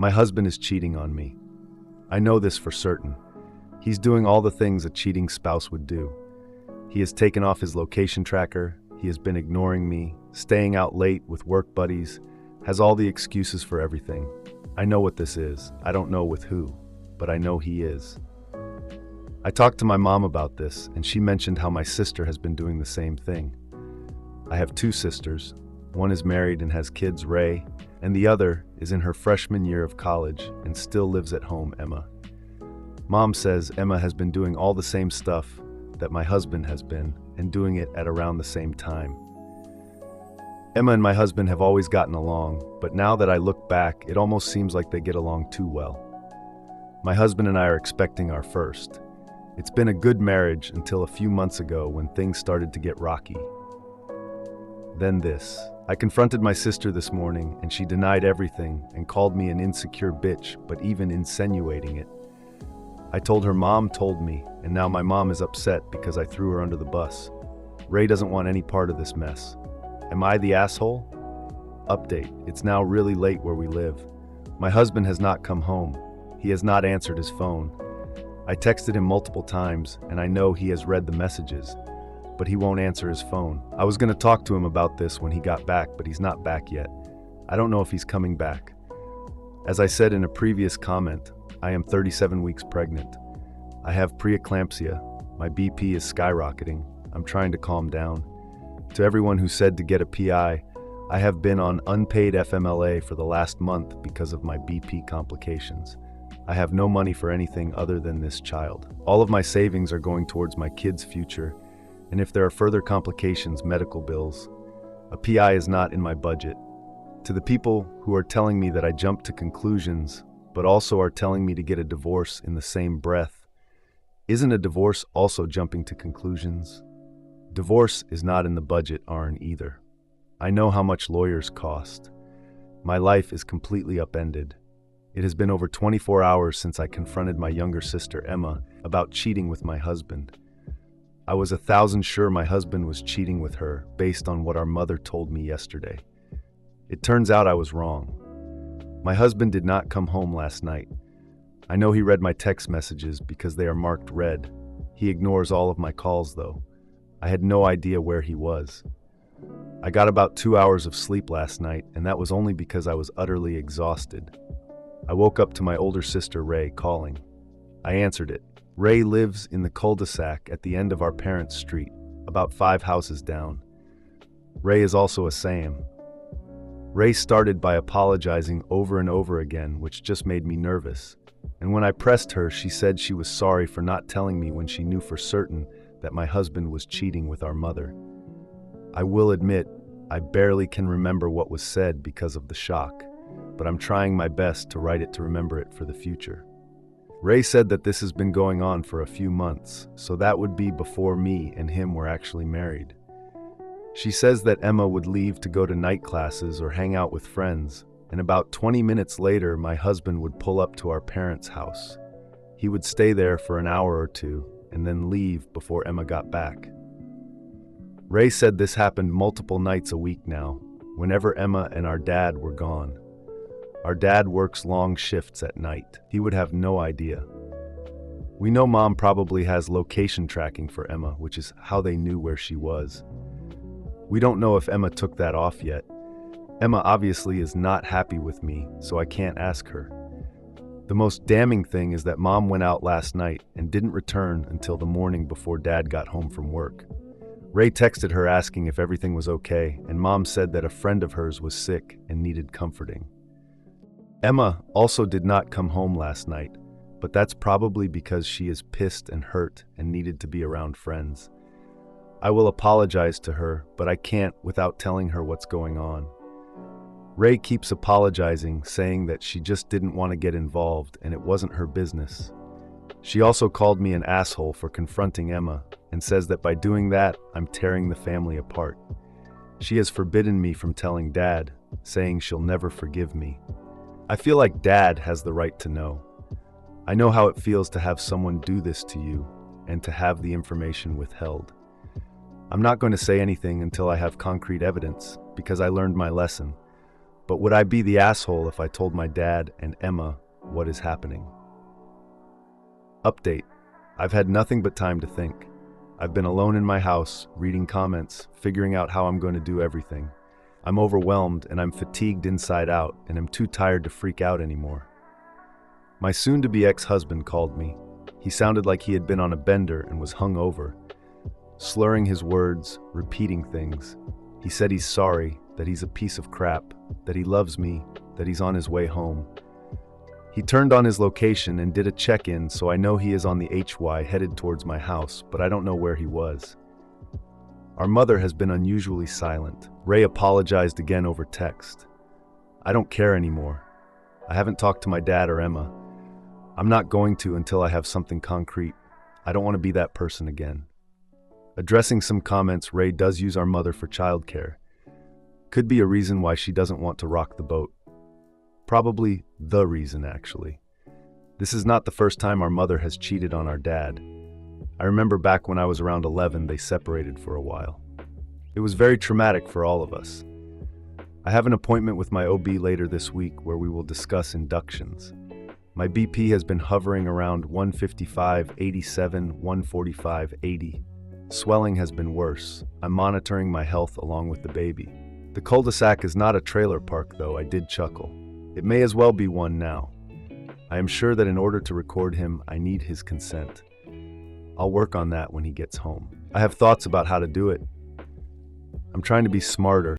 My husband is cheating on me. I know this for certain. He's doing all the things a cheating spouse would do. He has taken off his location tracker, he has been ignoring me, staying out late with work buddies, has all the excuses for everything. I know what this is. I don't know with who, but I know he is. I talked to my mom about this, and she mentioned how my sister has been doing the same thing. I have two sisters. One is married and has kids, Ray, and the other is in her freshman year of college and still lives at home, Emma. Mom says Emma has been doing all the same stuff that my husband has been, and doing it at around the same time. Emma and my husband have always gotten along, but now that I look back, it almost seems like they get along too well. My husband and I are expecting our first. It's been a good marriage until a few months ago when things started to get rocky. Then this. I confronted my sister this morning and she denied everything and called me an insecure bitch, but even insinuating it. I told her mom told me, and now my mom is upset because I threw her under the bus. Ray doesn't want any part of this mess. Am I the asshole? Update. It's now really late where we live. My husband has not come home. He has not answered his phone. I texted him multiple times and I know he has read the messages, but he won't answer his phone. I was going to talk to him about this when he got back, but he's not back yet. I don't know if he's coming back. As I said in a previous comment, I am 37 weeks pregnant. I have preeclampsia. My BP is skyrocketing. I'm trying to calm down. To everyone who said to get a PI, I have been on unpaid FMLA for the last month because of my BP complications. I have no money for anything other than this child. All of my savings are going towards my kid's future, and if there are further complications, medical bills, a PI is not in my budget. To the people who are telling me that I jump to conclusions, but also are telling me to get a divorce in the same breath, isn't a divorce also jumping to conclusions? Divorce is not in the budget, Arn, either. I know how much lawyers cost. My life is completely upended. It has been over 24 hours since I confronted my younger sister, Emma, about cheating with my husband. I was 1,000% sure my husband was cheating with her based on what our mother told me yesterday. It turns out I was wrong. My husband did not come home last night. I know he read my text messages because they are marked red. He ignores all of my calls, though. I had no idea where he was. I got about 2 hours of sleep last night, and that was only because I was utterly exhausted. I woke up to my older sister, Ray, calling. I answered it. Ray lives in the cul-de-sac at the end of our parents' street, about 5 houses down. Ray is also a Sam. Ray started by apologizing over and over again, which just made me nervous. And when I pressed her, she said she was sorry for not telling me when she knew for certain that my husband was cheating with our mother. I will admit, I barely can remember what was said because of the shock, but I'm trying my best to write it to remember it for the future. Ray said that this has been going on for a few months, so that would be before me and him were actually married. She says that Emma would leave to go to night classes or hang out with friends, and about 20 minutes later, my husband would pull up to our parents' house. He would stay there for an hour or two, and then leave before Emma got back. Ray said this happened multiple nights a week now, whenever Emma and our dad were gone. Our dad works long shifts at night. He would have no idea. We know Mom probably has location tracking for Emma, which is how they knew where she was. We don't know if Emma took that off yet. Emma obviously is not happy with me, so I can't ask her. The most damning thing is that Mom went out last night and didn't return until the morning before Dad got home from work. Ray texted her asking if everything was okay, and Mom said that a friend of hers was sick and needed comforting. Emma also did not come home last night, but that's probably because she is pissed and hurt and needed to be around friends. I will apologize to her, but I can't without telling her what's going on. Ray keeps apologizing, saying that she just didn't want to get involved and it wasn't her business. She also called me an asshole for confronting Emma and says that by doing that, I'm tearing the family apart. She has forbidden me from telling Dad, saying she'll never forgive me. I feel like Dad has the right to know. I know how it feels to have someone do this to you and to have the information withheld. I'm not going to say anything until I have concrete evidence because I learned my lesson. But would I be the asshole if I told my dad and Emma what is happening? Update. I've had nothing but time to think. I've been alone in my house, reading comments, figuring out how I'm going to do everything. I'm overwhelmed and I'm fatigued inside out, and I'm too tired to freak out anymore. My soon-to-be ex-husband called me. He sounded like he had been on a bender and was hungover, slurring his words, repeating things. He said he's sorry, that he's a piece of crap, that he loves me, that he's on his way home. He turned on his location and did a check-in, so I know he is on the HY headed towards my house, but I don't know where he was. Our mother has been unusually silent. Ray apologized again over text. I don't care anymore. I haven't talked to my dad or Emma. I'm not going to until I have something concrete. I don't want to be that person again. Addressing some comments, Ray does use our mother for childcare. Could be a reason why she doesn't want to rock the boat. Probably the reason, actually. This is not the first time our mother has cheated on our dad. I remember back when I was around 11, they separated for a while. It was very traumatic for all of us. I have an appointment with my OB later this week where we will discuss inductions. My BP has been hovering around 155/87, 145/80. Swelling has been worse. I'm monitoring my health along with the baby. The cul-de-sac is not a trailer park, though. I did chuckle. It may as well be one now. I am sure that in order to record him, I need his consent. I'll work on that when he gets home. I have thoughts about how to do it. I'm trying to be smarter.